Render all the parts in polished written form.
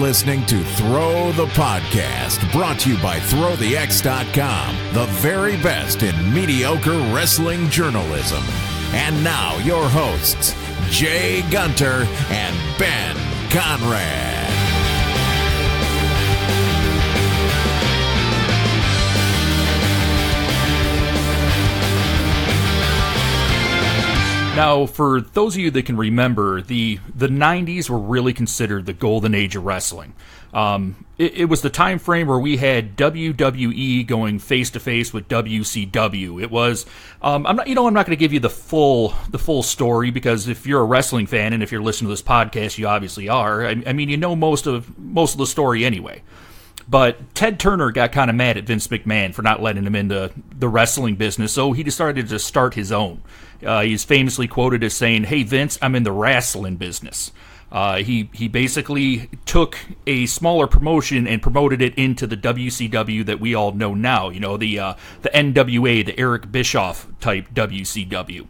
listening to Throw the Podcast, brought to you by ThrowTheX.com, the very best in mediocre wrestling journalism. And now, your hosts, Jay Gunter and Ben Conrad. Now, for those of you that can remember, the 90s were really considered the golden age of wrestling. It was the time frame where we had WWE going face to face with WCW. It was I'm not going to give you the full story, because if you're a wrestling fan and if you're listening to this podcast, you obviously are. I mean, you know most of the story anyway. But Ted Turner got kind of mad at Vince McMahon for not letting him into the wrestling business, so he decided to start his own. He's famously quoted as saying, "Hey Vince, I'm in the wrestling business." He basically took a smaller promotion and promoted it into the WCW that we all know now. You know, the NWA, the Eric Bischoff type WCW.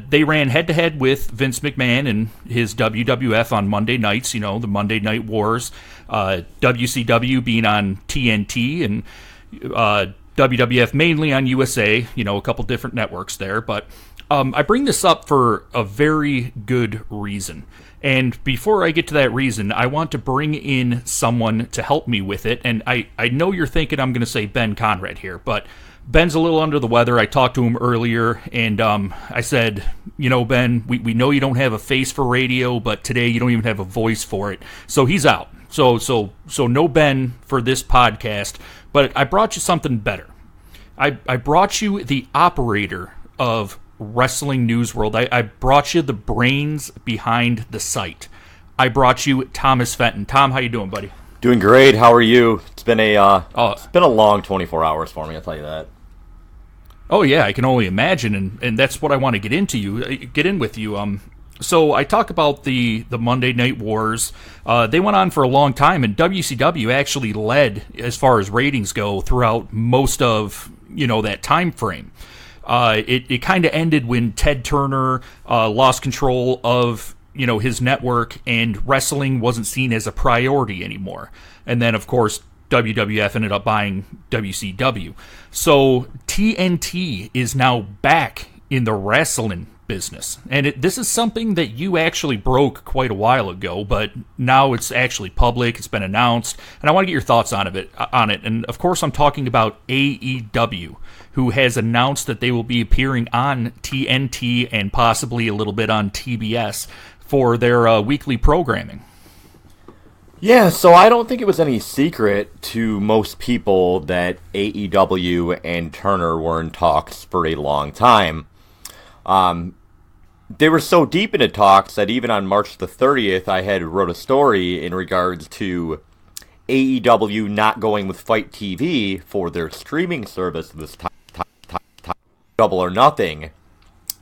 They ran head-to-head with Vince McMahon and his WWF on Monday nights, you know, the Monday Night Wars, WCW being on TNT, and WWF mainly on USA, you know, a couple different networks there. But I bring this up for a very good reason. And before I get to that reason, I want to bring in someone to help me with it. And I know you're thinking I'm going to say Ben Conrad here, but Ben's a little under the weather. I talked to him earlier, and I said, you know, Ben, we know you don't have a face for radio, but today you don't even have a voice for it. So he's out. So no Ben for this podcast, but I brought you something better. I brought you the operator of Wrestling News World. I brought you the brains behind the site. I brought you Thomas Fenton. Tom, how you doing, buddy? Doing great. How are you? It's been a long 24 hours for me, I'll tell you that. Oh yeah, I can only imagine, and that's what I want to get in with you. So I talk about the Monday Night Wars. They went on for a long time, and WCW actually led as far as ratings go throughout most of, you know, that time frame. It kind of ended when Ted Turner lost control of, you know, his network, and wrestling wasn't seen as a priority anymore. And then, of course, WWF ended up buying WCW. So TNT is now back in the wrestling business. And this is something that you actually broke quite a while ago, but now it's actually public, it's been announced, and I want to get your thoughts on it. And of course I'm talking about AEW, who has announced that they will be appearing on TNT and possibly a little bit on TBS for their weekly programming. Yeah, so I don't think it was any secret to most people that AEW and Turner were in talks for a long time. They were so deep into talks that even on March the 30th, I had wrote a story in regards to AEW not going with Fight TV for their streaming service this time, Double or Nothing,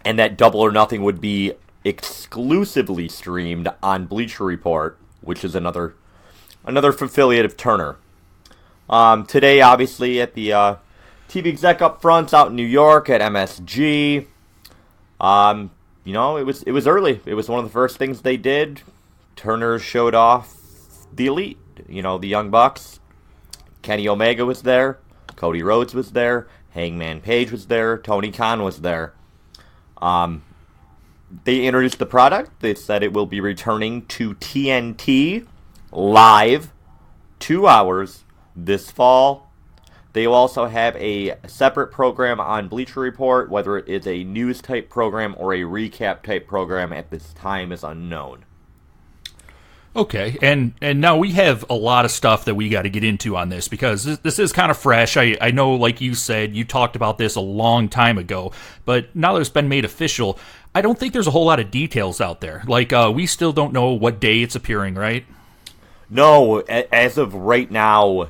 and that Double or Nothing would be exclusively streamed on Bleacher Report, which is another affiliate of Turner. Today, obviously, at the TV exec up front out in New York at MSG, you know, it was early. It was one of the first things they did. Turner showed off the Elite, you know, the Young Bucks. Kenny Omega was there. Cody Rhodes was there. Hangman Page was there. Tony Khan was there. They introduced the product. They said it will be returning to TNT live 2 hours this fall. They will also have a separate program on Bleacher Report. Whether it is a news type program or a recap type program at this time is unknown. Okay, and now we have a lot of stuff that we got to get into on this, because this is kind of fresh. I know, like you said, you talked about this a long time ago, but now that it's been made official, I don't think there's a whole lot of details out there. Like, we still don't know what day it's appearing, right? No, as of right now,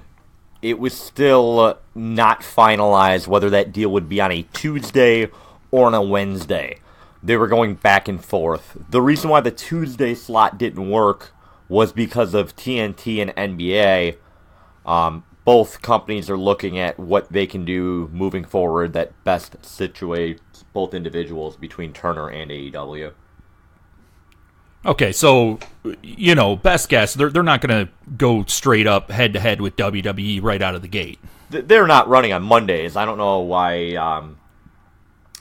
it was still not finalized whether that deal would be on a Tuesday or on a Wednesday. They were going back and forth. The reason why the Tuesday slot didn't work was because of TNT and NBA. Both companies are looking at what they can do moving forward that best situates both individuals between Turner and AEW. Okay, so, best guess, they're not going to go straight up head-to-head with WWE right out of the gate. They're not running on Mondays. I don't know why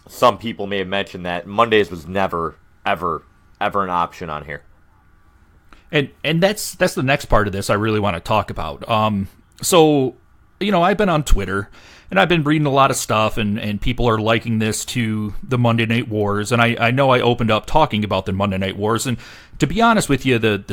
some people may have mentioned that Mondays was never, ever, ever an option on here. And that's the next part of this I really want to talk about. So, I've been on Twitter, and I've been reading a lot of stuff, and people are liking this to the Monday Night Wars, and I know I opened up talking about the Monday Night Wars, and to be honest with you, the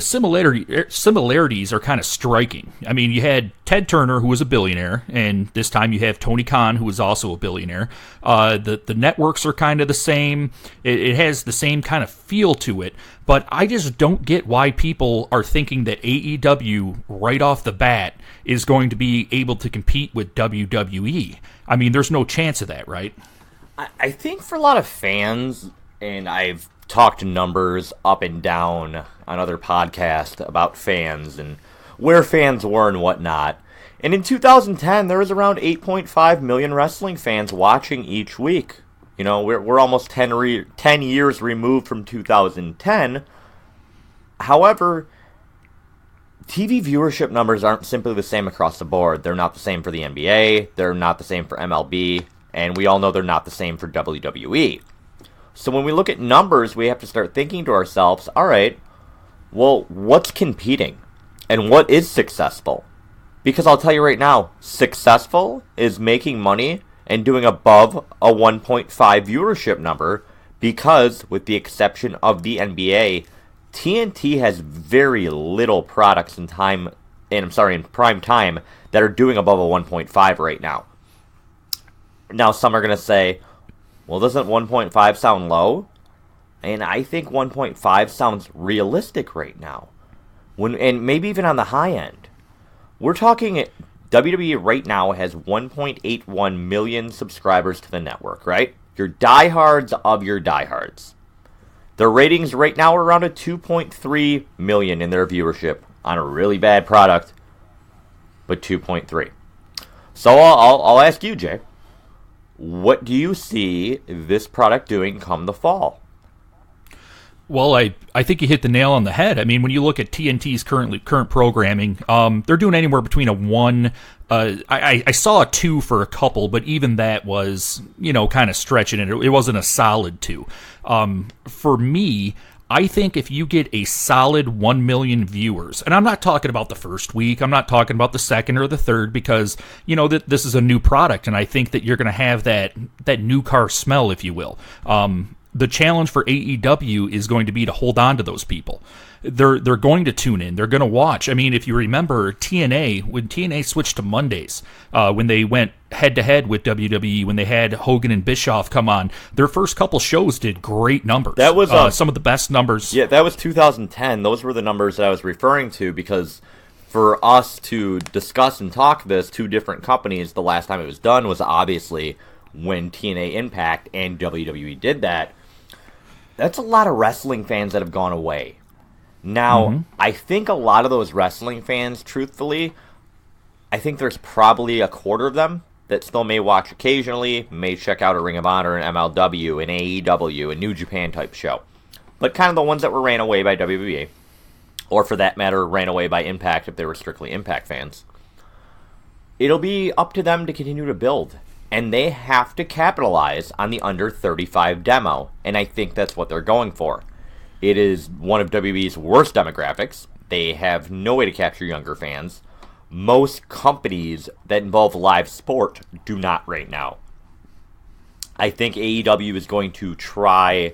similarities are kind of striking. I mean, you had Ted Turner, who was a billionaire, and this time you have Tony Khan, who is also a billionaire. The networks are kind of the same. It has the same kind of feel to it, but I just don't get why people are thinking that AEW, right off the bat, is going to be able to compete with WWE. I mean, there's no chance of that, right? I think for a lot of fans, and I've talked numbers up and down on other podcasts about fans and where fans were and whatnot. And in 2010, there was around 8.5 million wrestling fans watching each week. We're almost 10 years removed from 2010. However, TV viewership numbers aren't simply the same across the board. They're not the same for the NBA. They're not the same for MLB. And we all know they're not the same for WWE. So when we look at numbers, we have to start thinking to ourselves, all right, well, what's competing? And what is successful? Because I'll tell you right now, successful is making money and doing above a 1.5 viewership number because, with the exception of the NBA, TNT has very little products in prime time that are doing above a 1.5 right now. Now, some are going to say, well, doesn't 1.5 sound low? And I think 1.5 sounds realistic right now. And maybe even on the high end. We're talking, WWE right now has 1.81 million subscribers to the network, right? Your diehards of your diehards. Their ratings right now are around a 2.3 million in their viewership on a really bad product, but 2.3. So I'll ask you, Jay. What do you see this product doing come the fall? Well, I think you hit the nail on the head. I mean, when you look at TNT's current programming, they're doing anywhere between a 1. I saw a 2 for a couple, but even that was, kind of stretching it. It wasn't a solid 2. For me, I think if you get a solid 1 million viewers, and I'm not talking about the first week, I'm not talking about the second or the third, because, that this is a new product, and I think that you're going to have that new car smell, if you will. The challenge for AEW is going to be to hold on to those people. They're going to tune in. They're going to watch. I mean, if you remember TNA, when TNA switched to Mondays, when they went head-to-head with WWE, when they had Hogan and Bischoff come on, their first couple shows did great numbers. That was some of the best numbers. Yeah, that was 2010. Those were the numbers that I was referring to, because for us to discuss and talk this, two different companies, the last time it was done was obviously when TNA Impact and WWE did that. That's a lot of wrestling fans that have gone away. Now, I think a lot of those wrestling fans, truthfully, I think there's probably a quarter of them that still may watch occasionally, may check out a Ring of Honor, an MLW, an AEW, a New Japan type show. But kind of the ones that were ran away by WWE, or for that matter, ran away by Impact if they were strictly Impact fans. It'll be up to them to continue to build. And they have to capitalize on the under 35 demo. And I think that's what they're going for. It is one of WWE's worst demographics. They have no way to capture younger fans. Most companies that involve live sport do not right now. I think AEW is going to try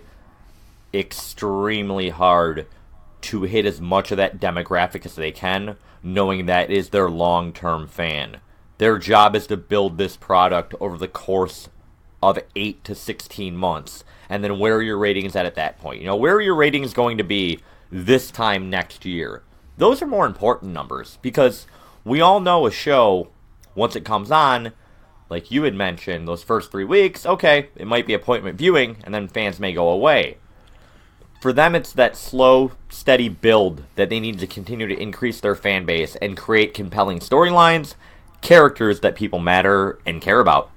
extremely hard to hit as much of that demographic as they can, knowing that is their long-term fan. Their job is to build this product over the course of 8 to 16 months. And then where are your ratings at that point? Where are your ratings going to be this time next year? Those are more important numbers, because we all know a show, once it comes on, like you had mentioned, those first 3 weeks, okay, it might be appointment viewing, and then fans may go away. For them, it's that slow, steady build that they need to continue to increase their fan base and create compelling storylines, characters that people matter and care about.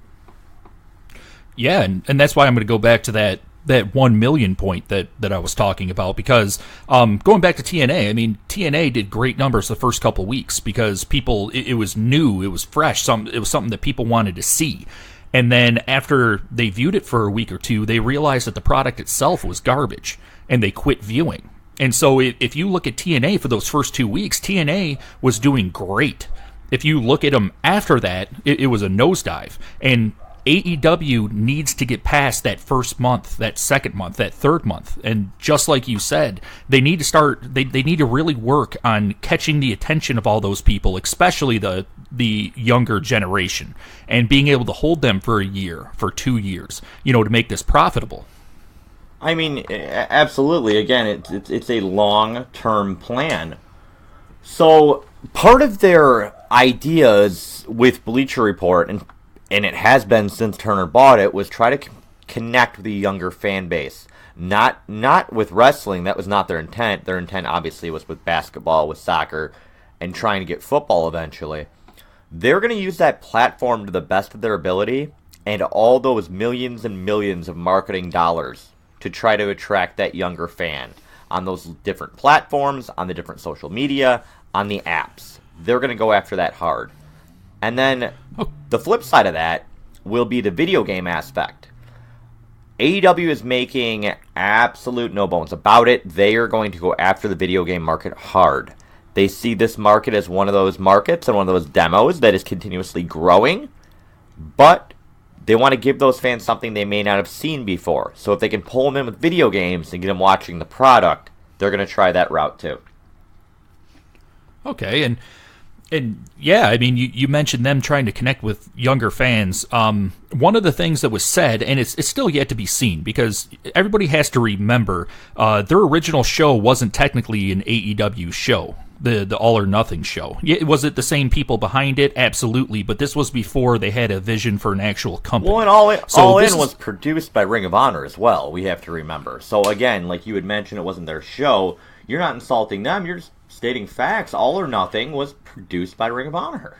Yeah, and that's why I'm going to go back to that that 1 million point that I was talking about, because going back to TNA, I mean, TNA did great numbers the first couple weeks because people, it was new, it was fresh, it was something that people wanted to see. And then after they viewed it for a week or two, they realized that the product itself was garbage, and they quit viewing. And so if you look at TNA for those first 2 weeks, TNA was doing great. If you look at them after that, it was a nosedive. And AEW needs to get past that first month, that second month, that third month. And just like you said, they need to start, they need to really work on catching the attention of all those people, especially the younger generation, and being able to hold them for a year, for 2 years, to make this profitable. I mean, absolutely. Again, it's a long-term plan. So part of their ideas with Bleacher Report, and it has been since Turner bought it, was try to connect with the younger fan base. Not with wrestling. That was not their intent. Their intent, obviously, was with basketball, with soccer, and trying to get football eventually. They're going to use that platform to the best of their ability, and all those millions and millions of marketing dollars to try to attract that younger fan on those different platforms, on the different social media, on the apps. They're going to go after that hard. And then the flip side of that will be the video game aspect. AEW is making absolute no bones about it. They are going to go after the video game market hard. They see this market as one of those markets and one of those demos that is continuously growing, but they want to give those fans something they may not have seen before. So if they can pull them in with video games and get them watching the product, they're going to try that route too. Okay, and yeah, I mean, you mentioned them trying to connect with younger fans. One of the things that was said, and it's still yet to be seen, because everybody has to remember, their original show wasn't technically an AEW show, the All or Nothing show. Was it the same people behind it? Absolutely, but this was before they had a vision for an actual company. Well, and All In was produced by Ring of Honor as well, we have to remember. So again, like you had mentioned, it wasn't their show. You're not insulting them, you're just stating facts. All or Nothing was produced by Ring of Honor.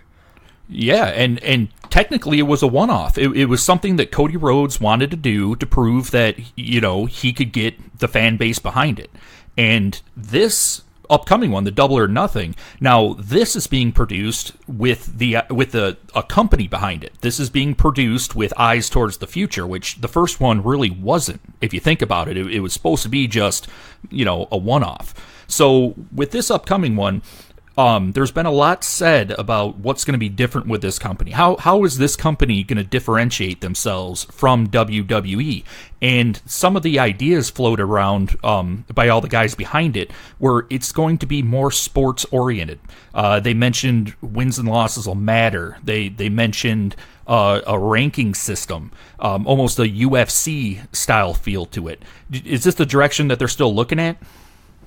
Yeah, and technically it was a one-off. It was something that Cody Rhodes wanted to do to prove that, he could get the fan base behind it. And this upcoming one, the Double or Nothing, now this is being produced with a company behind it. This is being produced with eyes towards the future, which the first one really wasn't. If you think about it, it was supposed to be just, a one-off. So with this upcoming one, there's been a lot said about what's going to be different with this company. How is this company going to differentiate themselves from WWE? And some of the ideas float around by all the guys behind it, where it's going to be more sports oriented. They mentioned wins and losses will matter. They mentioned a ranking system, almost a UFC style feel to it. Is this the direction that they're still looking at?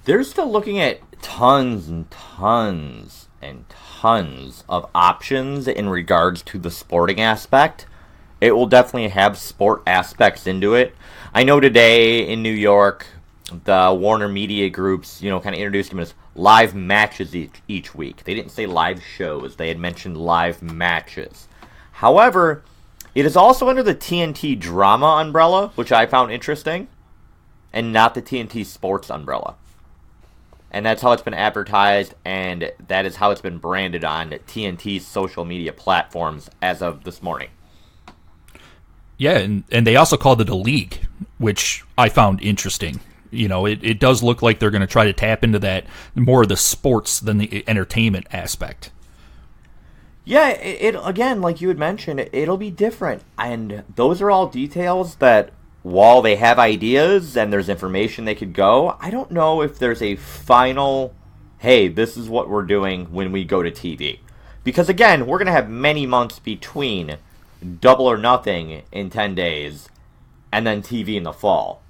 They're still looking at tons and tons and tons of options in regards to the sporting aspect. It will definitely have sport aspects into it. I know today in New York, the Warner Media Groups, kind of introduced them as live matches each week. They didn't say live shows. They had mentioned live matches. However, it is also under the TNT Drama umbrella, which I found interesting, and not the TNT Sports umbrella. And that's how it's been advertised, and that is how it's been branded on TNT's social media platforms as of this morning. Yeah, and they also called it a league, which I found interesting. It does look like they're going to try to tap into that, more of the sports than the entertainment aspect. Yeah, it again, like you had mentioned, it'll be different. And those are all details that, while they have ideas and there's information they could go, I don't know if there's a final, hey, this is what we're doing when we go to TV. Because again, we're going to have many months between Double or Nothing in 10 days and then TV in the fall.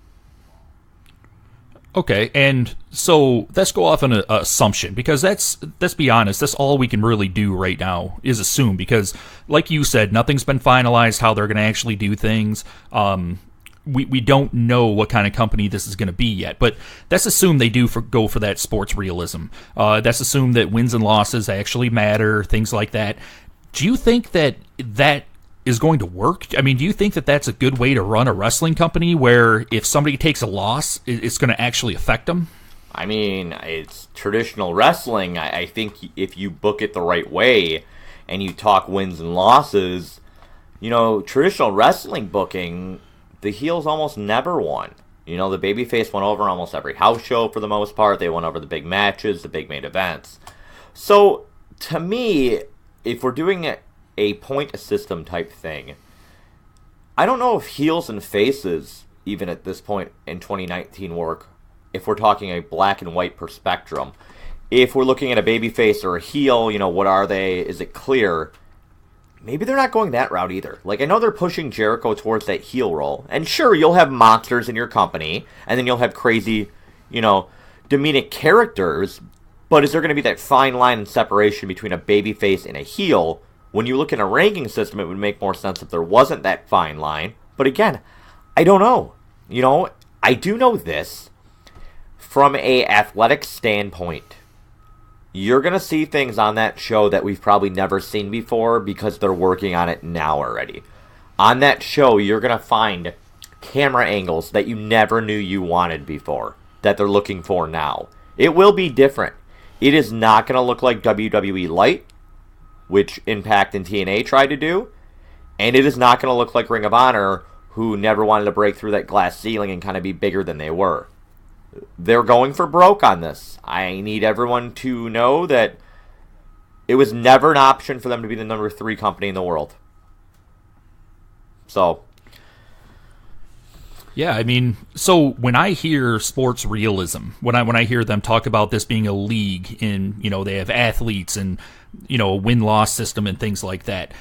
Okay, and so let's go off on an assumption, because let's be honest, that's all we can really do right now is assume, because like you said, nothing's been finalized how they're going to actually do things. We don't know what kind of company this is going to be yet, but let's assume they do go for that sports realism. Let's assume that wins and losses actually matter, things like that. Do you think that is going to work? I mean, do you think that that's a good way to run a wrestling company where if somebody takes a loss, it's going to actually affect them? I mean, it's traditional wrestling. I think if you book it the right way and you talk wins and losses, traditional wrestling booking, the heels almost never won. The babyface went over almost every house show for the most part. They went over the big matches, the big main events. So, to me, if we're doing a point system type thing, I don't know if heels and faces, even at this point in 2019, work if we're talking a black and white per spectrum. If we're looking at a babyface or a heel, what are they? Is it clear? Maybe they're not going that route either. Like, I know they're pushing Jericho towards that heel role. And sure, you'll have monsters in your company, and then you'll have crazy, demonic characters, but is there going to be that fine line and separation between a babyface and a heel? When you look at a ranking system, it would make more sense if there wasn't that fine line. But again, I don't know. I do know this. From a athletic standpoint, you're going to see things on that show that we've probably never seen before because they're working on it now already. On that show, you're going to find camera angles that you never knew you wanted before, that they're looking for now. It will be different. It is not going to look like WWE Light, which Impact and TNA tried to do, and it is not going to look like Ring of Honor, who never wanted to break through that glass ceiling and kind of be bigger than they were. They're going for broke on this. I need everyone to know that it was never an option for them to be the number 3 company in the world. So, yeah, I mean, so when I hear sports realism, when I hear them talk about this being a league in, they have athletes and, a win-loss system and things like that,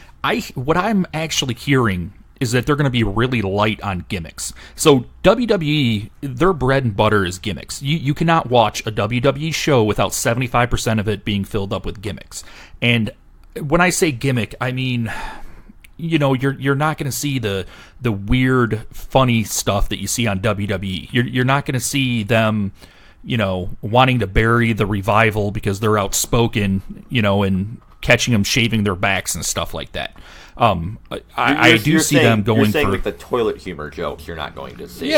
what I'm actually hearing is that they're going to be really light on gimmicks. So WWE, their bread and butter is gimmicks. You cannot watch a WWE show without 75% of it being filled up with gimmicks. And when I say gimmick, I mean, you're not going to see the weird, funny stuff that you see on WWE. You're not going to see them, wanting to bury the Revival because they're outspoken, and catching them shaving their backs and stuff like that. I do see them going for... You're saying like the toilet humor jokes you're not going to see.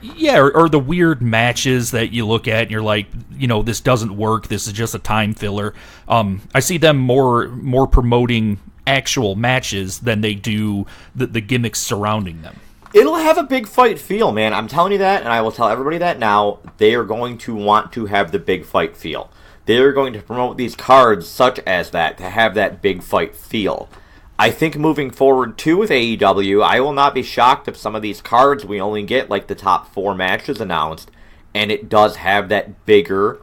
Yeah, or the weird matches that you look at and you're like, this doesn't work, this is just a time filler. I see them more promoting actual matches than they do the gimmicks surrounding them. It'll have a big fight feel, man. I'm telling you that, and I will tell everybody that now. They are going to want to have the big fight feel. They are going to promote these cards such as that to have that big fight feel. I think moving forward, too, with AEW, I will not be shocked if some of these cards we only get like the top 4 matches announced, and it does have that bigger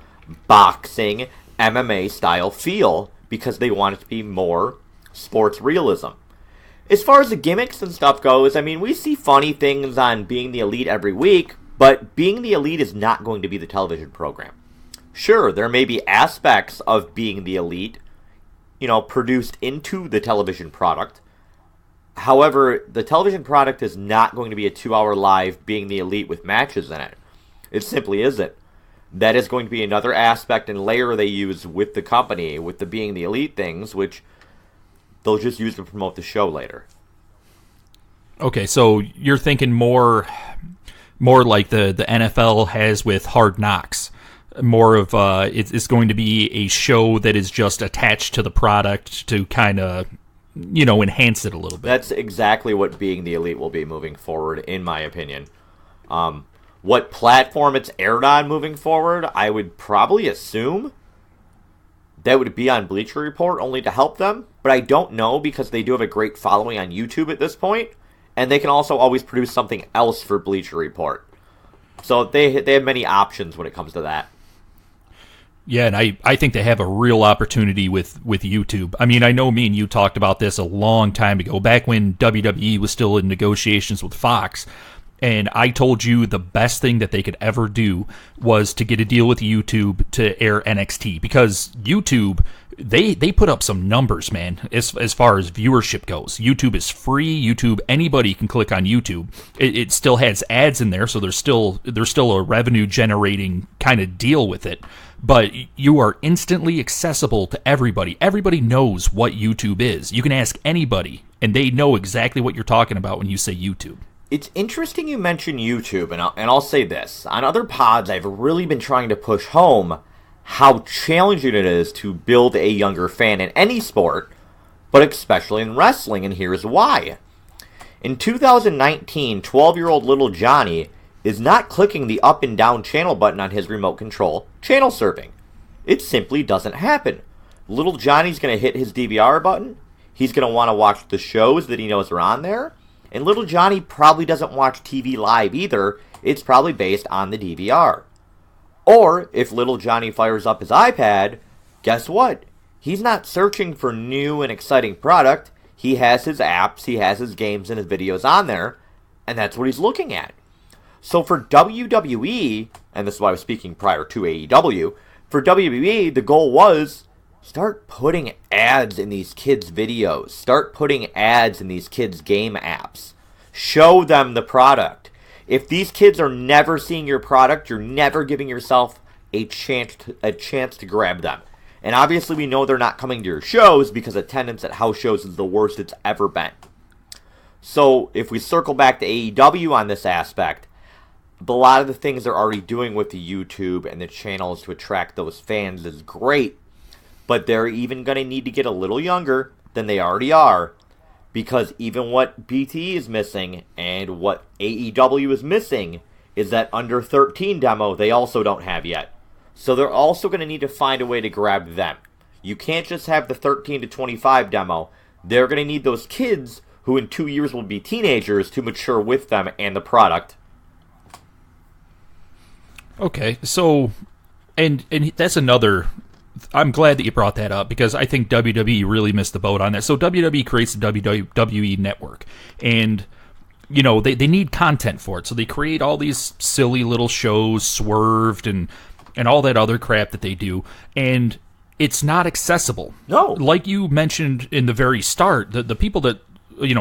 boxing MMA style feel because they want it to be more sports realism. As far as the gimmicks and stuff goes, I mean, we see funny things on Being the Elite every week, but Being the Elite is not going to be the television program. Sure, there may be aspects of Being the Elite, produced into the television product. However, the television product is not going to be a 2-hour live Being the Elite with matches in it. It simply isn't. That is going to be another aspect and layer they use with the company, with the Being the Elite things, which they'll just use to promote the show later. Okay, so you're thinking more like the NFL has with Hard Knocks. More of it's going to be a show that is just attached to the product to kind of enhance it a little bit. That's exactly what Being the Elite will be moving forward, in my opinion. What platform it's aired on moving forward, I would probably assume that would be on Bleacher Report only to help them, but I don't know because they do have a great following on YouTube at this point, and they can also always produce something else for Bleacher Report. So they have many options when it comes to that. Yeah, and I think they have a real opportunity with YouTube. I mean, I know me and you talked about this a long time ago, back when WWE was still in negotiations with Fox. And I told you the best thing that they could ever do was to get a deal with YouTube to air NXT, because YouTube, they put up some numbers, man, as far as viewership goes. YouTube is free. YouTube, anybody can click on YouTube. It still has ads in there, so there's still a revenue generating kind of deal with it. But you are instantly accessible to everybody. Everybody knows what YouTube is. You can ask anybody, and they know exactly what you're talking about when you say YouTube. It's interesting you mention YouTube, and I'll say this. On other pods, I've really been trying to push home how challenging it is to build a younger fan in any sport, but especially in wrestling, and here's why. In 2019, 12-year-old little Johnny is not clicking the up and down channel button on his remote control, channel surfing. It simply doesn't happen. Little Johnny's going to hit his DVR button, he's going to want to watch the shows that he knows are on there, and little Johnny probably doesn't watch TV live either. It's probably based on the DVR. Or, if little Johnny fires up his iPad, guess what? He's not searching for new and exciting product. He has his apps, he has his games and his videos on there, and that's what he's looking at. So for WWE, and this is why I was speaking prior to AEW, for WWE, the goal was start putting ads in these kids' videos. Start putting ads in these kids' game apps. Show them the product. If these kids are never seeing your product, you're never giving yourself a chance to grab them. And obviously we know they're not coming to your shows because attendance at house shows is the worst it's ever been. So if we circle back to AEW on this aspect, a lot of the things they're already doing with the YouTube and the channels to attract those fans is great. But they're even going to need to get a little younger than they already are, because even what BT is missing and what AEW is missing is that under 13 demo they also don't have yet. So they're also going to need to find a way to grab them. You can't just have the 13 to 25 demo. They're going to need those kids who in 2 years will be teenagers to mature with them and the product. Okay, so, and that's another... I'm glad that you brought that up, because I think WWE really missed the boat on that. So WWE creates the WWE Network, and you know they need content for it. So they create all these silly little shows, Swerved, and all that other crap that they do, and it's not accessible. No, like you mentioned in the very start, the people that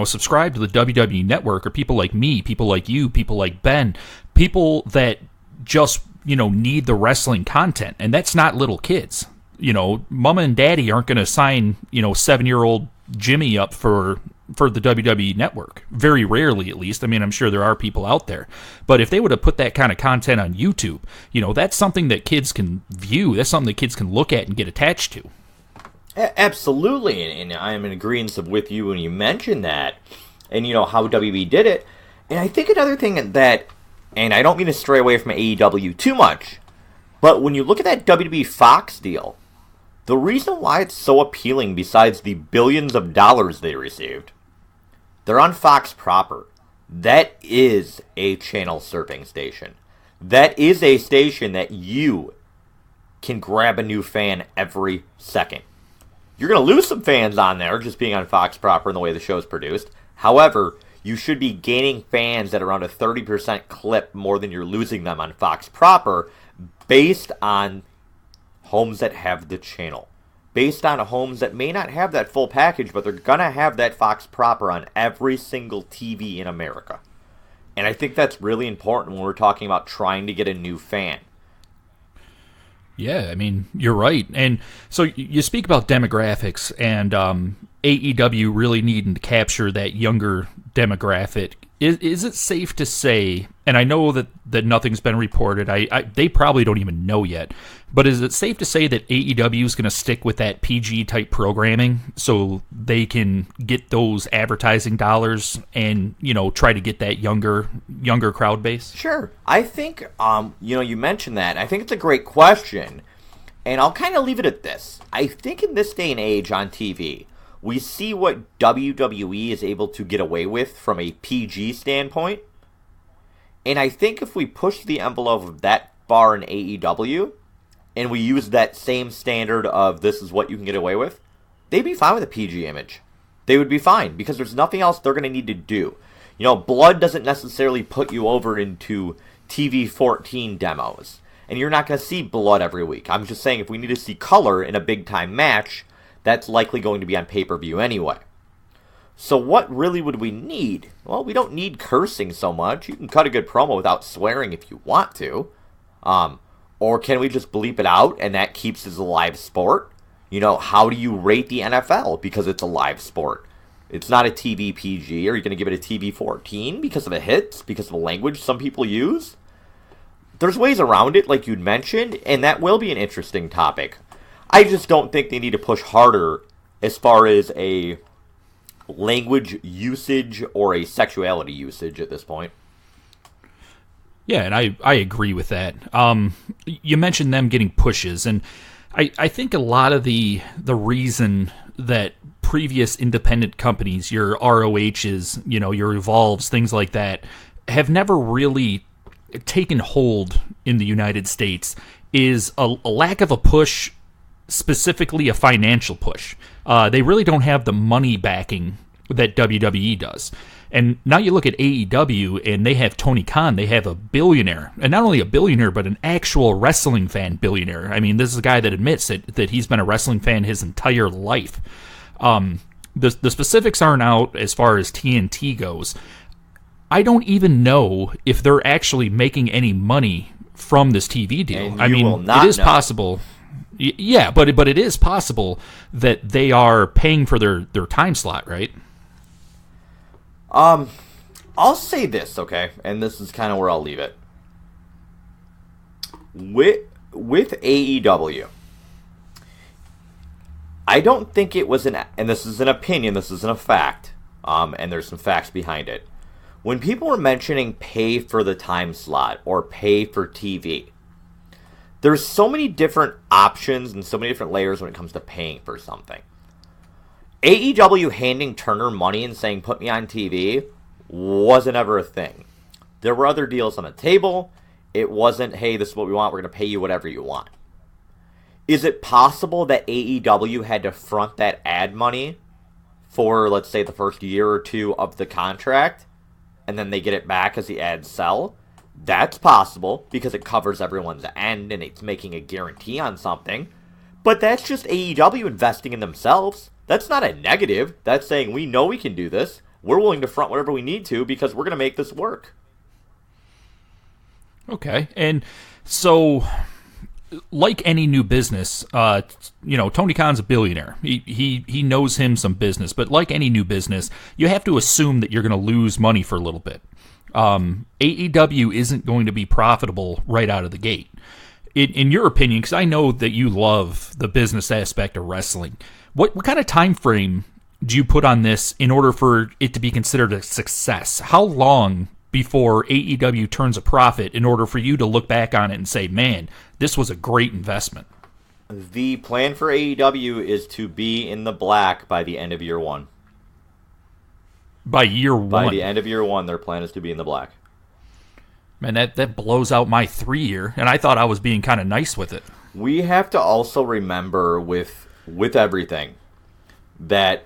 subscribe to the WWE Network are people like me, people like you, people like Ben, people that just need the wrestling content, and that's not little kids. Mama and daddy aren't going to sign, 7-year-old Jimmy up for the WWE Network. Very rarely, at least. I mean, I'm sure there are people out there. But if they would have put that kind of content on YouTube, that's something that kids can view. That's something that kids can look at and get attached to. Absolutely. And I am in agreement with you when you mentioned that. And, how WWE did it. And I think another thing that, and I don't mean to stray away from AEW too much, but when you look at that WWE Fox deal, the reason why it's so appealing, besides the billions of dollars they received, they're on Fox proper. That is a channel surfing station. That is a station that you can grab a new fan every second. You're going to lose some fans on there just being on Fox proper and the way the show's produced. However, you should be gaining fans at around a 30% clip more than you're losing them on Fox proper, based on homes that have the channel. Based on homes that may not have that full package, but they're going to have that Fox proper on every single TV in America. And I think that's really important when we're talking about trying to get a new fan. Yeah, I mean, you're right. And so you speak about demographics, and AEW really needing to capture that younger demographic. Is it safe to say, and I know that nothing's been reported, they probably don't even know yet, but is it safe to say that AEW is going to stick with that PG-type programming so they can get those advertising dollars and, try to get that younger crowd base? Sure. I think, you mentioned that. I think it's a great question, and I'll kind of leave it at this. I think in this day and age on TV, we see what WWE is able to get away with from a PG standpoint. And I think if we push the envelope of that far in AEW, and we use that same standard of this is what you can get away with, they'd be fine with a PG image. They would be fine, because there's nothing else they're going to need to do. Blood doesn't necessarily put you over into TV 14 demos. And you're not going to see blood every week. I'm just saying if we need to see color in a big-time match, that's likely going to be on pay-per-view anyway. So what really would we need? Well, we don't need cursing so much. You can cut a good promo without swearing if you want to. Or can we just bleep it out and that keeps it a live sport? How do you rate the NFL? Because it's a live sport. It's not a TV PG. Are you going to give it a TV 14 because of the hits? Because of the language some people use? There's ways around it, like you'd mentioned, and that will be an interesting topic. I just don't think they need to push harder as far as a language usage or a sexuality usage at this point. Yeah, and I agree with that. You mentioned them getting pushes, and I think a lot of the reason that previous independent companies, your ROHs, your Evolves, things like that, have never really taken hold in the United States is a lack of a push, specifically a financial push. They really don't have the money backing that WWE does. And now you look at AEW, and they have Tony Khan. They have a billionaire, and not only a billionaire, but an actual wrestling fan billionaire. I mean, this is a guy that admits that he's been a wrestling fan his entire life. The specifics aren't out as far as TNT goes. I don't even know if they're actually making any money from this TV deal. And it is possible. Yeah, but it is possible that they are paying for their time slot, right? I'll say this, okay? And this is kind of where I'll leave it. With AEW, I don't think it was and this is an opinion, this isn't a fact, and there's some facts behind it. When people were mentioning pay for the time slot or pay for TV, there's so many different options and so many different layers when it comes to paying for something. AEW handing Turner money and saying, put me on TV, wasn't ever a thing. There were other deals on the table. It wasn't, hey, this is what we want, we're going to pay you whatever you want. Is it possible that AEW had to front that ad money for, let's say, the first year or two of the contract, and then they get it back as the ads sell? That's possible, because it covers everyone's end, and it's making a guarantee on something. But that's just AEW investing in themselves. That's not a negative. That's saying, we know we can do this. We're willing to front whatever we need to, because we're going to make this work. Okay, and so, like any new business, Tony Khan's a billionaire. He knows him some business, but like any new business, you have to assume that you're going to lose money for a little bit. AEW isn't going to be profitable right out of the gate. In your opinion, because I know that you love the business aspect of wrestling, what kind of time frame do you put on this in order for it to be considered a success? How long before AEW turns a profit in order for you to look back on it and say, man, this was a great investment? The plan for AEW is to be in the black by the end of year one. By year one? By the end of year one, their plan is to be in the black. Man, that blows out my 3-year, and I thought I was being kind of nice with it. We have to also remember with everything that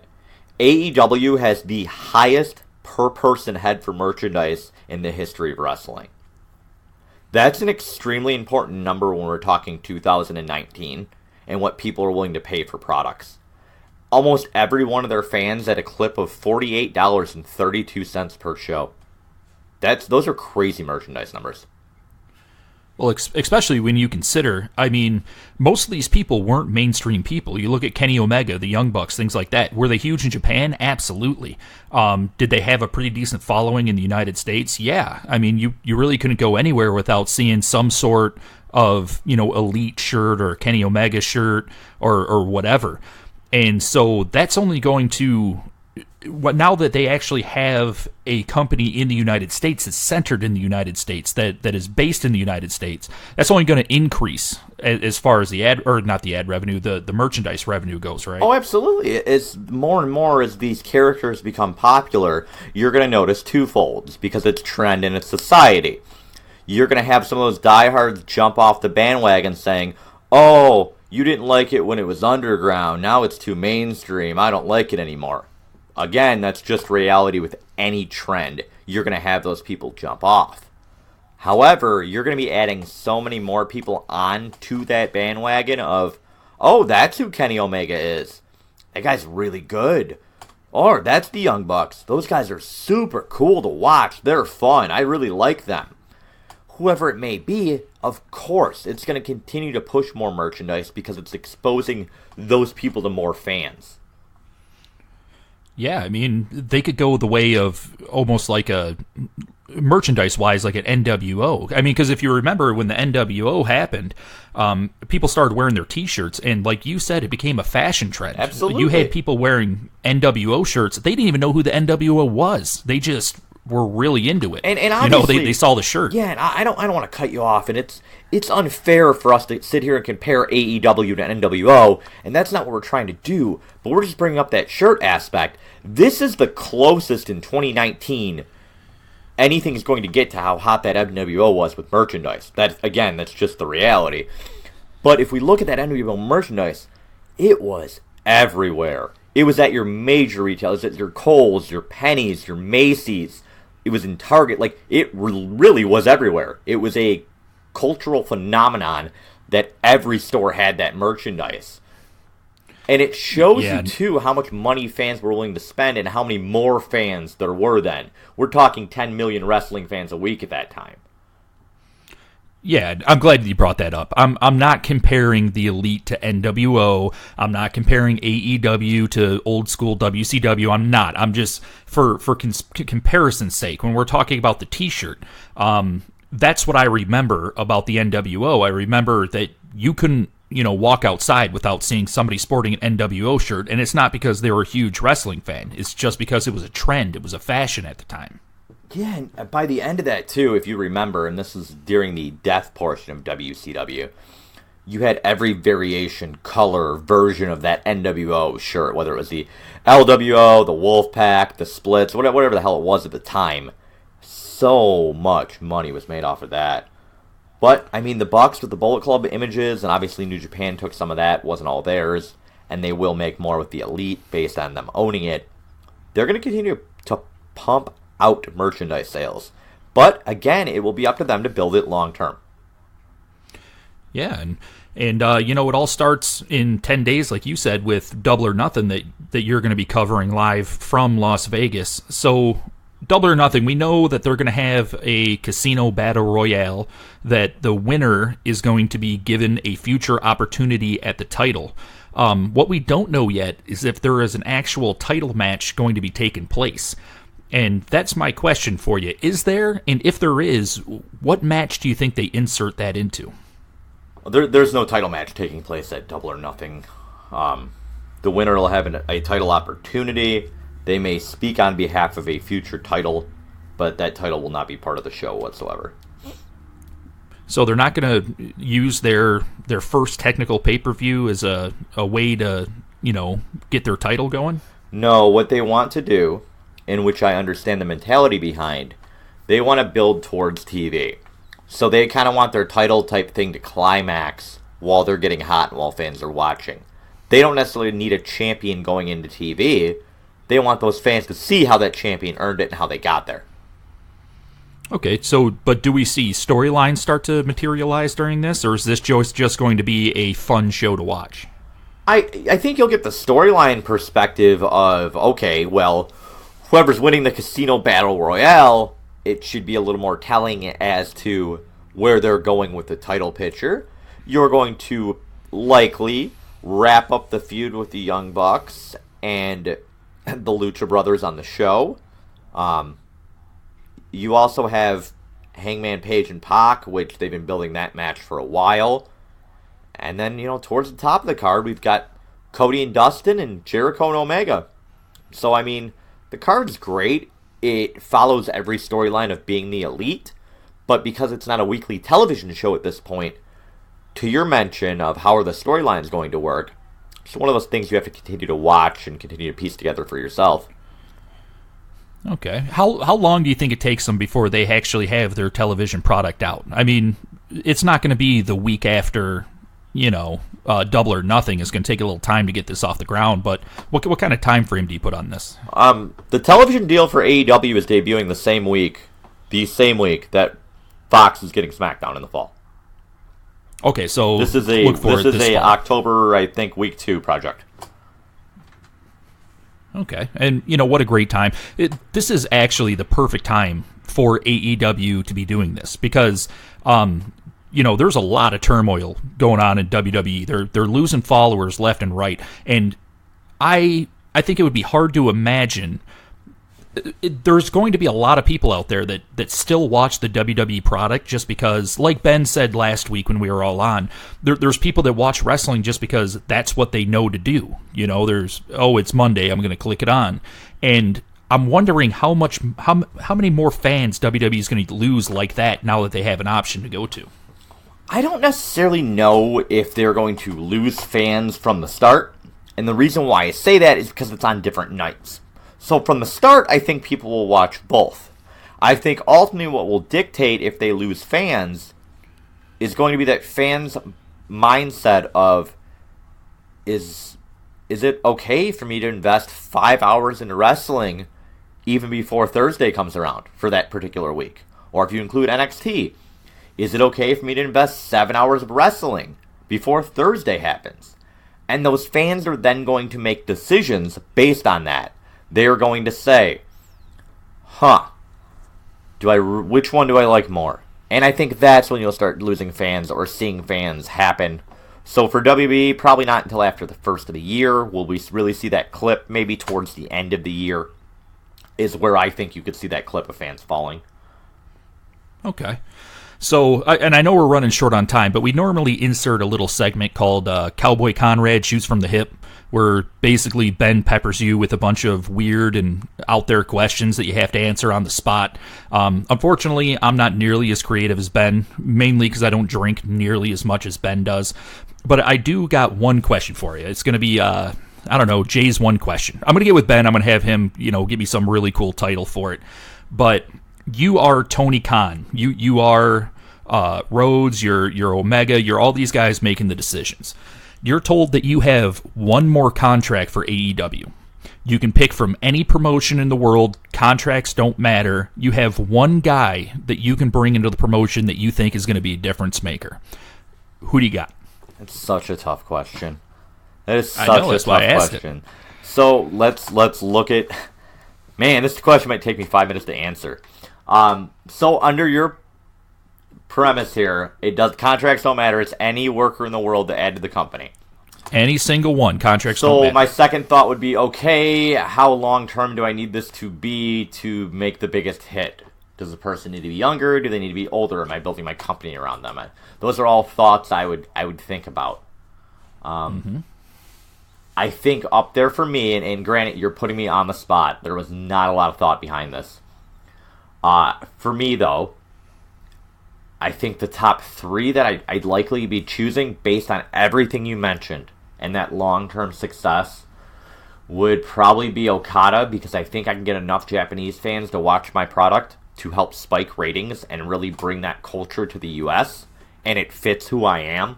AEW has the highest per-person head for merchandise in the history of wrestling. That's an extremely important number when we're talking 2019 and what people are willing to pay for products. Almost every one of their fans at a clip of $48.32 per show. Those are crazy merchandise numbers. Well, especially when you consider, most of these people weren't mainstream people. You look at Kenny Omega, the Young Bucks, things like that. Were they huge in Japan? Absolutely. Did they have a pretty decent following in the United States? Yeah. You really couldn't go anywhere without seeing some sort of, Elite shirt or Kenny Omega shirt or whatever. And so that's only going to... now that they actually have a company in the United States that's centered in the United States, that is based in the United States, that's only going to increase as far as the the merchandise revenue goes, right? Oh, absolutely. As more and more as these characters become popular, you're going to notice twofolds, because it's trend and it's society. You're going to have some of those diehards jump off the bandwagon saying, oh, you didn't like it when it was underground, now it's too mainstream, I don't like it anymore. Again, that's just reality with any trend. you're going to have those people jump off. However, you're going to be adding so many more people on to that bandwagon of, oh, that's who Kenny Omega is. That guy's really good. Or that's the Young Bucks. Those guys are super cool to watch. They're fun. I really like them. Whoever it may be, of course, it's going to continue to push more merchandise because it's exposing those people to more fans. Yeah, I mean, they could go the way of almost like a merchandise-wise, like an NWO. I mean, because if you remember when the NWO happened, people started wearing their T-shirts, and like you said, it became a fashion trend. Absolutely. You had people wearing NWO shirts. They didn't even know who the NWO was. They just were really into it. And obviously, they saw the shirt. Yeah, and I don't want to cut you off, and it's unfair for us to sit here and compare AEW to NWO, and that's not what we're trying to do, but we're just bringing up that shirt aspect. This is the closest in 2019 anything's going to get to how hot that NWO was with merchandise. That's just the reality. But if we look at that NWO merchandise, it was everywhere. It was at your major retailers, at your Kohl's, your Penny's, your Macy's. It was in Target. Like, it really was everywhere. It was a cultural phenomenon that every store had that merchandise. And it shows you, too, how much money fans were willing to spend and how many more fans there were then. We're talking 10 million wrestling fans a week at that time. Yeah, I'm glad you brought that up. I'm not comparing the Elite to NWO. I'm not comparing AEW to old school WCW. I'm not. I'm just, for comparison's sake, when we're talking about the T-shirt, that's what I remember about the NWO. I remember that you couldn't, walk outside without seeing somebody sporting an NWO shirt, and it's not because they were a huge wrestling fan. It's just because it was a trend. It was a fashion at the time. Yeah, and by the end of that, too, if you remember, and this is during the death portion of WCW, you had every variation, color, version of that NWO shirt, whether it was the LWO, the Wolfpack, the Splits, whatever the hell it was at the time. So much money was made off of that. But, I mean, the Bucks with the Bullet Club images, and obviously New Japan took some of that, wasn't all theirs, and they will make more with the Elite based on them owning it. They're going to continue to pump out merchandise sales. But, again, it will be up to them to build it long term. Yeah, and it all starts in 10 days, like you said, with Double or Nothing that you're going to be covering live from Las Vegas. So, Double or Nothing, we know that they're going to have a casino battle royale, that the winner is going to be given a future opportunity at the title. What we don't know yet is if there is an actual title match going to be taking place. And that's my question for you. Is there? And if there is, what match do you think they insert that into? There's no title match taking place at Double or Nothing. The winner will have a title opportunity. They may speak on behalf of a future title, but that title will not be part of the show whatsoever. So they're not going to use their first technical pay-per-view as a way to, get their title going? No, what they want to do, in which I understand the mentality behind, they want to build towards TV. So they kind of want their title type thing to climax while they're getting hot and while fans are watching. They don't necessarily need a champion going into TV. They want those fans to see how that champion earned it and how they got there. Okay, but do we see storylines start to materialize during this, or is this just going to be a fun show to watch? I think you'll get the storyline perspective of, okay, well, whoever's winning the Casino Battle Royale, it should be a little more telling as to where they're going with the title picture. You're going to likely wrap up the feud with the Young Bucks and the Lucha Brothers on the show. You also have Hangman Page and Pac, which they've been building that match for a while. And then, towards the top of the card, we've got Cody and Dustin and Jericho and Omega. So, I mean, the card's great. It follows every storyline of being the Elite. But because it's not a weekly television show at this point, to your mention of how are the storylines going to work, it's one of those things you have to continue to watch and continue to piece together for yourself. Okay. How long do you think it takes them before they actually have their television product out? I mean, it's not going to be the week after, Double or Nothing is going to take a little time to get this off the ground. But what kind of time frame do you put on this? The television deal for AEW is debuting the same week that Fox is getting SmackDown in the fall. Okay, so this is a October, I think, week 2 project. Okay, and what a great time. This is actually the perfect time for AEW to be doing this because, there's a lot of turmoil going on in WWE. They're losing followers left and right, and I think it would be hard to imagine. There's going to be a lot of people out there that still watch the WWE product just because, like Ben said last week when we were all on, there's people that watch wrestling just because that's what they know to do. It's Monday, I'm going to click it on. And I'm wondering how many more fans WWE is going to lose like that now that they have an option to go to. I don't necessarily know if they're going to lose fans from the start. And the reason why I say that is because it's on different nights. So from the start, I think people will watch both. I think ultimately what will dictate if they lose fans is going to be that fans' mindset of, is it okay for me to invest 5 hours into wrestling even before Thursday comes around for that particular week? Or if you include NXT, is it okay for me to invest 7 hours of wrestling before Thursday happens? And those fans are then going to make decisions based on that. They're going to say, which one do I like more? And I think that's when you'll start losing fans or seeing fans happen. So for WWE, probably not until after the first of the year will we really see that clip. Maybe towards the end of the year is where I think you could see that clip of fans falling. Okay. So, and I know we're running short on time, but we normally insert a little segment called Cowboy Conrad Shoots from the Hip, where basically Ben peppers you with a bunch of weird and out there questions that you have to answer on the spot. Unfortunately, I'm not nearly as creative as Ben, mainly because I don't drink nearly as much as Ben does. But I do got one question for you. It's going to be, Jay's one question. I'm going to get with Ben. I'm going to have him, give me some really cool title for it. But you are Tony Khan. You are Rhodes, you're Omega, you're all these guys making the decisions. You're told that you have one more contract for AEW. You can pick from any promotion in the world. Contracts don't matter. You have one guy that you can bring into the promotion that you think is going to be a difference maker. Who do you got? It's such a tough question. That is such a tough question. So let's look at... Man, this question might take me 5 minutes to answer. So under your premise here, contracts don't matter. It's any worker in the world to add to the company. Any single one. Contracts don't matter. So my second thought would be, okay, how long term do I need this to be to make the biggest hit? Does the person need to be younger? Do they need to be older? Am I building my company around them? Those are all thoughts I would think about. I think up there for me, and granted, you're putting me on the spot. There was not a lot of thought behind this. For me, though, I think the top 3 that I'd likely be choosing based on everything you mentioned and that long-term success would probably be Okada, because I think I can get enough Japanese fans to watch my product to help spike ratings and really bring that culture to the US, and it fits who I am.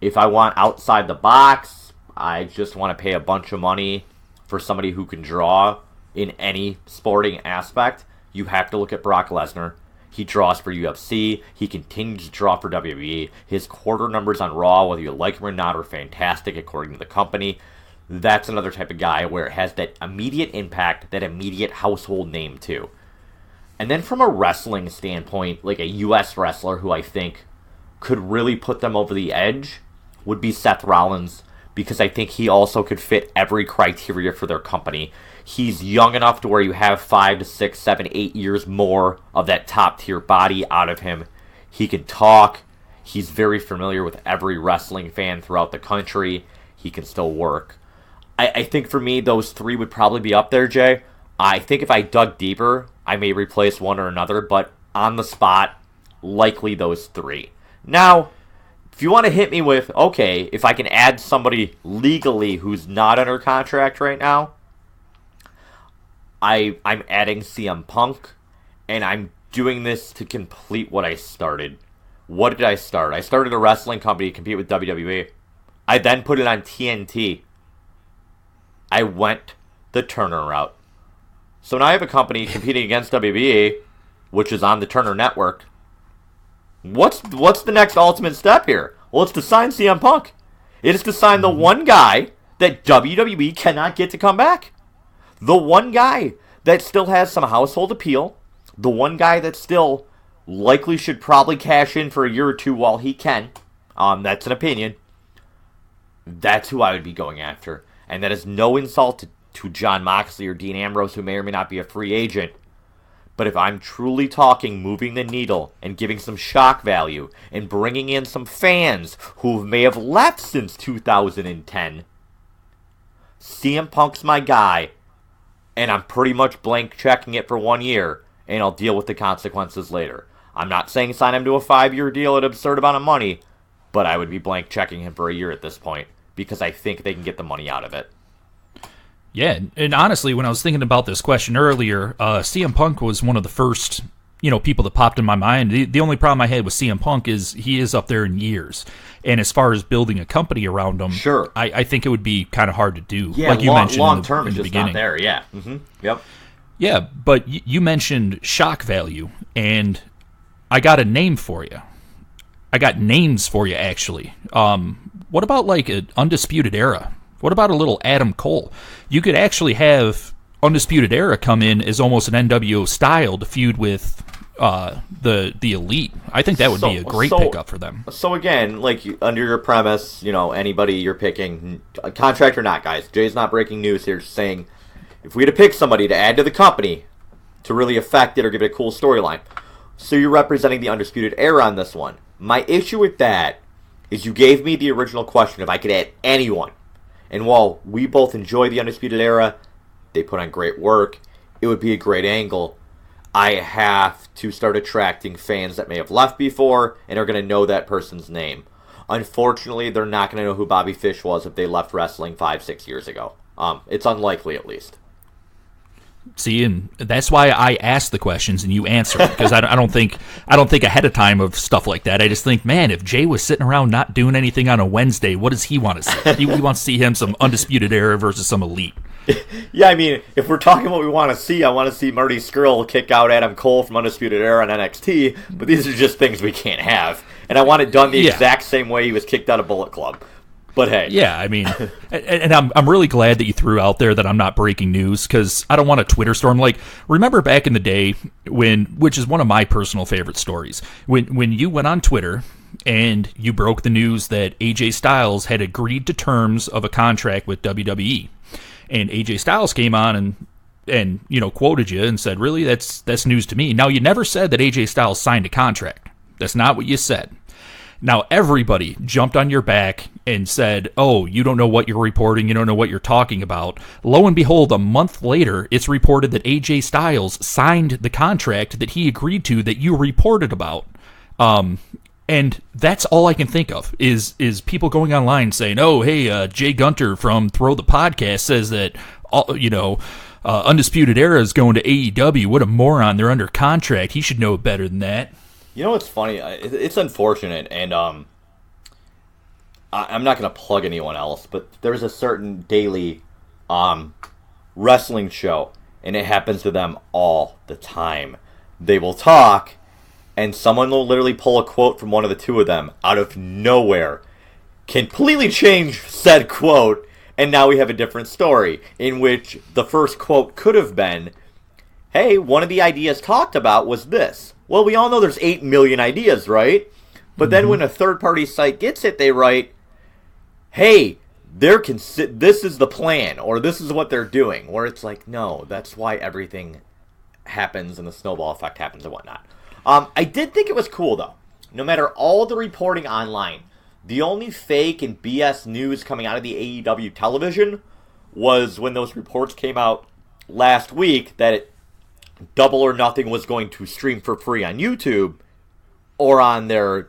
If I want outside the box, I just want to pay a bunch of money for somebody who can draw in any sporting aspect. You have to look at Brock Lesnar. He draws for UFC. He continues to draw for WWE. His quarter numbers on Raw, whether you like him or not, are fantastic according to the company. That's another type of guy where it has that immediate impact, that immediate household name too. And then from a wrestling standpoint, like a US wrestler who I think could really put them over the edge would be Seth Rollins, because I think he also could fit every criteria for their company. He's young enough to where you have 5 to 6, 7, 8 years more of that top-tier body out of him. He can talk. He's very familiar with every wrestling fan throughout the country. He can still work. I think for me, those 3 would probably be up there, Jay. I think if I dug deeper, I may replace one or another, but on the spot, likely those 3. Now, if you want to hit me with, okay, if I can add somebody legally who's not under contract right now, I'm adding CM Punk, and I'm doing this to complete what I started, what did I start? I started a wrestling company to compete with WWE. I then put it on TNT. I went the Turner route. So now I have a company competing against WWE, which is on the Turner Network. What's the next ultimate step here? Well, it's to sign CM Punk. It is to sign the one guy that WWE cannot get to come back. The one guy that still has some household appeal. The one guy that still likely should probably cash in for a year or two while he can. That's an opinion. That's who I would be going after. And that is no insult to Jon Moxley or Dean Ambrose, who may or may not be a free agent. But if I'm truly talking moving the needle and giving some shock value and bringing in some fans who may have left since 2010, CM Punk's my guy, and I'm pretty much blank checking it for 1 year, and I'll deal with the consequences later. I'm not saying sign him to a 5-year deal at an absurd amount of money, but I would be blank checking him for a year at this point, because I think they can get the money out of it. Yeah, and honestly, when I was thinking about this question earlier, CM Punk was one of the first, people that popped in my mind. The only problem I had with CM Punk is he is up there in years. And as far as building a company around him, sure, I think it would be kind of hard to do. Yeah, like you mentioned long term in is the just beginning. not there, yeah. Mm-hmm. Yep. Yeah, but you mentioned shock value, and I got a name for you. I got names for you, actually. What about like an Undisputed Era? What about a little Adam Cole? You could actually have Undisputed Era come in as almost an NWO style to feud with the Elite. I think that would be a great pickup for them. So again, like under your premise, anybody you're picking, contract or not, guys. Jay's not breaking news here, just saying if we had to pick somebody to add to the company to really affect it or give it a cool storyline. So you're representing the Undisputed Era on this one. My issue with that is you gave me the original question if I could add anyone. And while we both enjoy the Undisputed Era, they put on great work, it would be a great angle. I have to start attracting fans that may have left before and are going to know that person's name. Unfortunately, they're not going to know who Bobby Fish was if they left wrestling 5-6 years ago. It's unlikely, at least. See, and that's why I ask the questions and you answer, because I don't think ahead of time of stuff like that. I just think, man, if Jay was sitting around not doing anything on a Wednesday, what does he want to see? He wants to see him some Undisputed Era versus some Elite. Yeah, I mean, if we're talking what we want to see, I want to see Marty Scurll kick out Adam Cole from Undisputed Era on NXT, but these are just things we can't have. And I want it done the exact same way he was kicked out of Bullet Club. But hey. Yeah, I mean, and I'm really glad that you threw out there that I'm not breaking news, because I don't want a Twitter storm. Like, remember back in the day which is one of my personal favorite stories, when you went on Twitter and you broke the news that AJ Styles had agreed to terms of a contract with WWE, and AJ Styles came on and quoted you and said, really, that's news to me. Now, you never said that AJ Styles signed a contract. That's not what you said. Now, everybody jumped on your back and said, oh, you don't know what you're reporting, you don't know what you're talking about. Lo and behold, a month later, it's reported that AJ Styles signed the contract that he agreed to that you reported about. And that's all I can think of is people going online saying, oh, hey, Jay Gunter from Throw the Podcast says that, Undisputed Era is going to AEW. What a moron. They're under contract. He should know better than that. You know what's funny? It's unfortunate, and I'm not going to plug anyone else, but there's a certain daily wrestling show, and it happens to them all the time. They will talk, and someone will literally pull a quote from one of the two of them out of nowhere, completely change said quote, and now we have a different story, in which the first quote could have been, hey, one of the ideas talked about was this. Well, we all know there's 8 million ideas, right? But then when a third-party site gets it, they write, hey, this is the plan, or this is what they're doing. Where it's like, no, that's why everything happens and the snowball effect happens and whatnot. I did think it was cool, though. No matter all the reporting online, the only fake and BS news coming out of the AEW television was when those reports came out last week that Double or Nothing was going to stream for free on YouTube or on their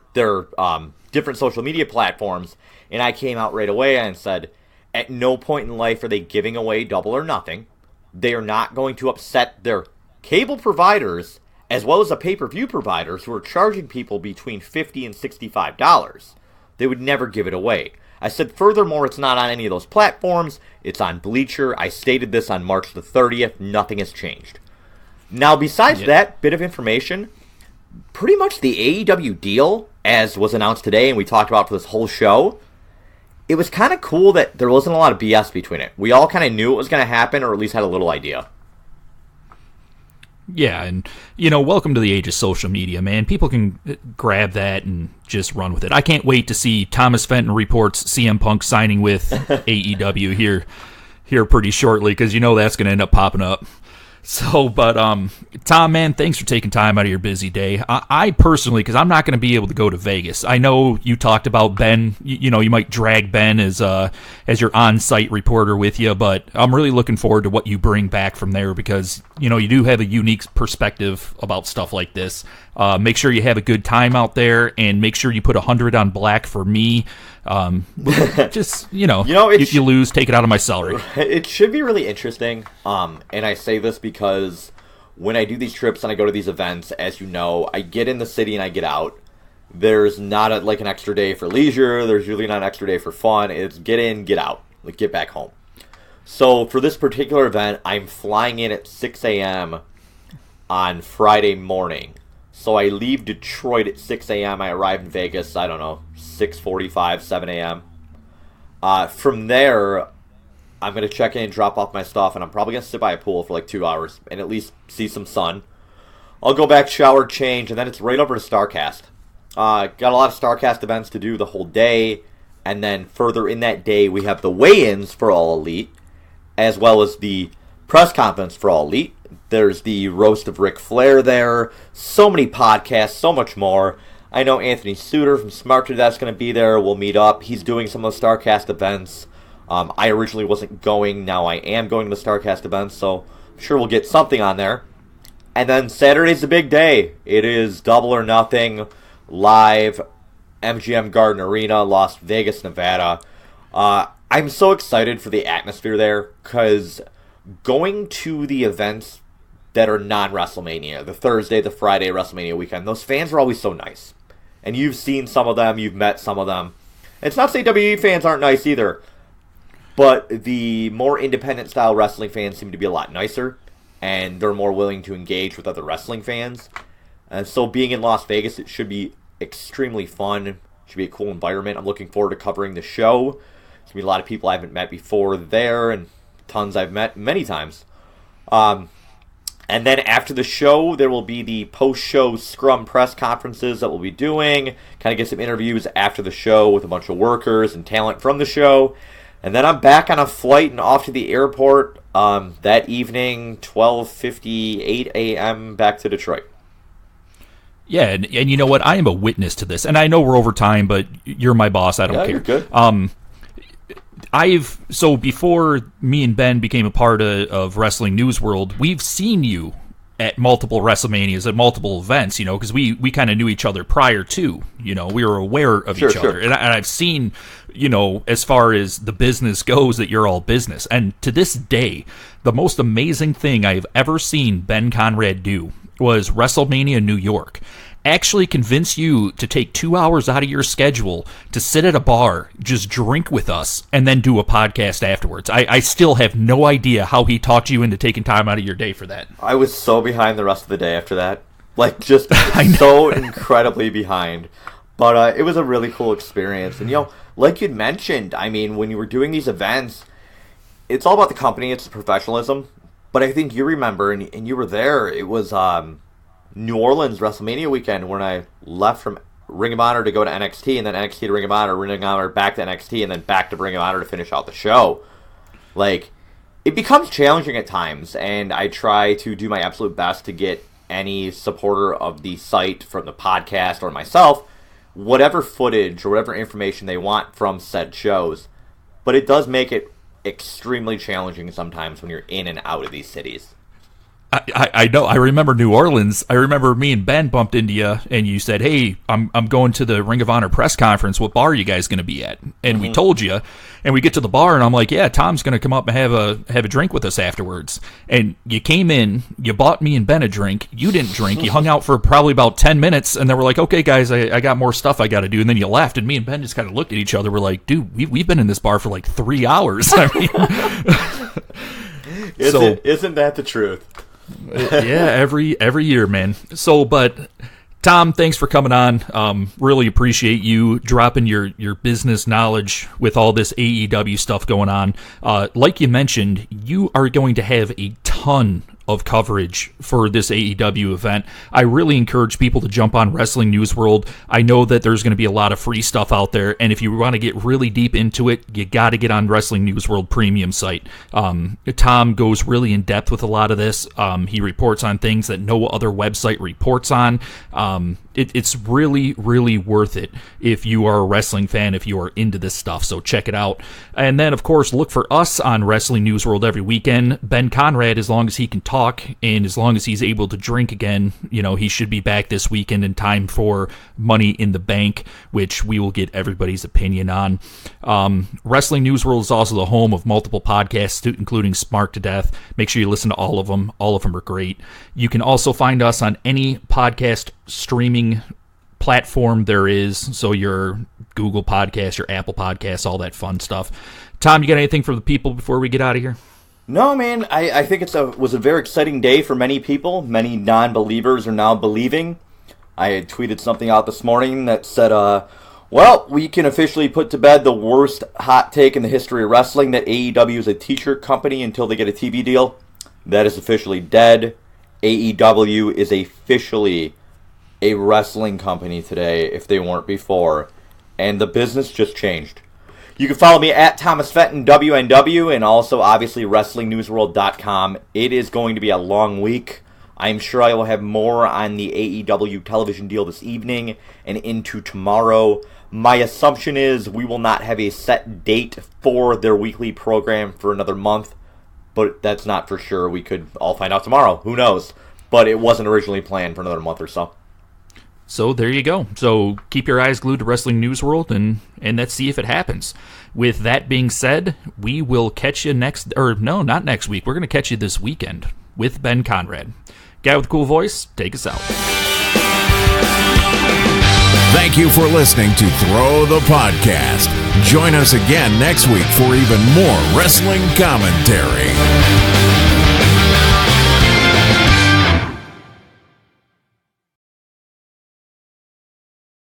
different social media platforms, and I came out right away and said, at no point in life are they giving away Double or Nothing. They are not going to upset their cable providers as well as the pay-per-view providers who are charging people between $50 and $65. They would never give it away. I said, furthermore, it's not on any of those platforms. It's on Bleacher. I stated this on March the 30th. Nothing has changed. Now, besides that bit of information, pretty much the AEW deal, as was announced today and we talked about for this whole show, it was kind of cool that there wasn't a lot of BS between it. We all kind of knew it was going to happen, or at least had a little idea. Yeah, and, welcome to the age of social media, man. People can grab that and just run with it. I can't wait to see Thomas Fenton reports CM Punk signing with AEW here pretty shortly, because that's going to end up popping up. So, but, Tom, man, thanks for taking time out of your busy day. I personally, because I'm not going to be able to go to Vegas. I know you talked about Ben. You might drag Ben as your on-site reporter with you, but I'm really looking forward to what you bring back from there, because, you do have a unique perspective about stuff like this. Make sure you have a good time out there, and make sure you put 100 on black for me. Just, if you lose, take it out of my salary. It should be really interesting. And I say this because when I do these trips and I go to these events, as you know, I get in the city and I get out. There's not an extra day for leisure. There's usually not an extra day for fun. It's get in, get out, get back home. So for this particular event, I'm flying in at 6 a.m. on Friday morning. So I leave Detroit at 6 a.m. I arrive in Vegas, 6:45, 7 a.m. From there, I'm going to check in, drop off my stuff, and I'm probably going to sit by a pool for 2 hours and at least see some sun. I'll go back, shower, change, and then it's right over to StarCast. Got a lot of StarCast events to do the whole day, and then further in that day, we have the weigh-ins for All Elite, as well as the press conference for All Elite. There's the roast of Ric Flair there. So many podcasts, so much more. I know Anthony Suter from Smart to Death's going to be there. We'll meet up. He's doing some of the StarCast events. I originally wasn't going. Now I am going to the StarCast events, so I'm sure we'll get something on there. And then Saturday's the big day. It is Double or Nothing live, MGM Garden Arena, Las Vegas, Nevada. I'm so excited for the atmosphere there, because going to the events that are non-WrestleMania, the Thursday, the Friday WrestleMania weekend, those fans are always so nice. And you've seen some of them, you've met some of them. It's not to say WWE fans aren't nice either, but the more independent-style wrestling fans seem to be a lot nicer, and they're more willing to engage with other wrestling fans. And so being in Las Vegas, it should be extremely fun. It should be a cool environment. I'm looking forward to covering the show. There's going to be a lot of people I haven't met before there, and tons I've met many times. And then after the show, there will be the post-show scrum press conferences that we'll be doing. Kind of get some interviews after the show with a bunch of workers and talent from the show. And then I'm back on a flight and off to the airport that evening, 12:58 a.m. back to Detroit. Yeah, and you know what? I am a witness to this. And I know we're over time, but you're my boss. I don't care. You're good. So before me and Ben became a part of Wrestling News World, we've seen you at multiple WrestleManias, at multiple events, because we kind of knew each other prior to, we were aware of each other. And I've seen, as far as the business goes, that you're all business. And to this day, the most amazing thing I've ever seen Ben Conrad do was WrestleMania New York. Actually convince you to take 2 hours out of your schedule to sit at a bar, just drink with us, and then do a podcast afterwards. I still have no idea how he talked you into taking time out of your day for that. I was so behind the rest of the day after that. Just so incredibly behind. But it was a really cool experience. And, like you'd mentioned, when you were doing these events, it's all about the company, it's the professionalism. But I think you remember, and you were there, it was New Orleans WrestleMania weekend when I left from Ring of Honor to go to NXT, and then NXT to Ring of Honor back to NXT, and then back to Ring of Honor to finish out the show. It becomes challenging at times, and I try to do my absolute best to get any supporter of the site from the podcast or myself whatever footage or whatever information they want from said shows. But it does make it extremely challenging sometimes when you're in and out of these cities. I know. I remember New Orleans. I remember me and Ben bumped into you, and you said, "Hey, I'm going to the Ring of Honor press conference. What bar are you guys going to be at?" And we told you, and we get to the bar, and I'm like, "Yeah, Tom's going to come up and have a drink with us afterwards." And you came in, you bought me and Ben a drink. You didn't drink. You hung out for probably about 10 minutes, and then we're like, "Okay, guys, I got more stuff I got to do." And then you left, and me and Ben just kind of looked at each other. We're like, "Dude, we've been in this bar for like 3 hours." I mean, isn't that the truth? Yeah, every year, man. So, but Tom, thanks for coming on. Really appreciate you dropping your business knowledge with all this AEW stuff going on. Like you mentioned, you are going to have a ton of coverage for this AEW event. I really encourage people to jump on Wrestling News World. I know that there's going to be a lot of free stuff out there, and if you want to get really deep into it, you got to get on Wrestling News World premium site. Tom goes really in depth with a lot of this. He reports on things that no other website reports on. It's really, really worth it if you are a wrestling fan, if you are into this stuff. So check it out. And then, of course, look for us on Wrestling News World every weekend. Ben Conrad, as long as he can talk and as long as he's able to drink again, he should be back this weekend in time for Money in the Bank, which we will get everybody's opinion on. Wrestling News World is also the home of multiple podcasts, including Smart to Death. Make sure you listen to all of them. All of them are great. You can also find us on any podcast streaming platform there is, so your Google Podcasts, your Apple Podcasts, all that fun stuff. Tom, you got anything for the people before we get out of here? No, man. I think it was a very exciting day for many people. Many non-believers are now believing. I had tweeted something out this morning that said, well, we can officially put to bed the worst hot take in the history of wrestling, that AEW is a t-shirt company until they get a TV deal. That is officially dead. AEW is officially a wrestling company today, if they weren't before. And the business just changed. You can follow me at Thomas Fenton, WNW, and also, obviously, WrestlingNewsWorld.com. It is going to be a long week. I'm sure I will have more on the AEW television deal this evening and into tomorrow. My assumption is we will not have a set date for their weekly program for another month, but that's not for sure. We could all find out tomorrow. Who knows? But it wasn't originally planned for another month or so. So there you go. So keep your eyes glued to Wrestling News World, and let's see if it happens. With that being said, we will catch you not next week. We're going to catch you this weekend with Ben Conrad. Guy with a cool voice, take us out. Thank you for listening to Throw the Podcast. Join us again next week for even more wrestling commentary.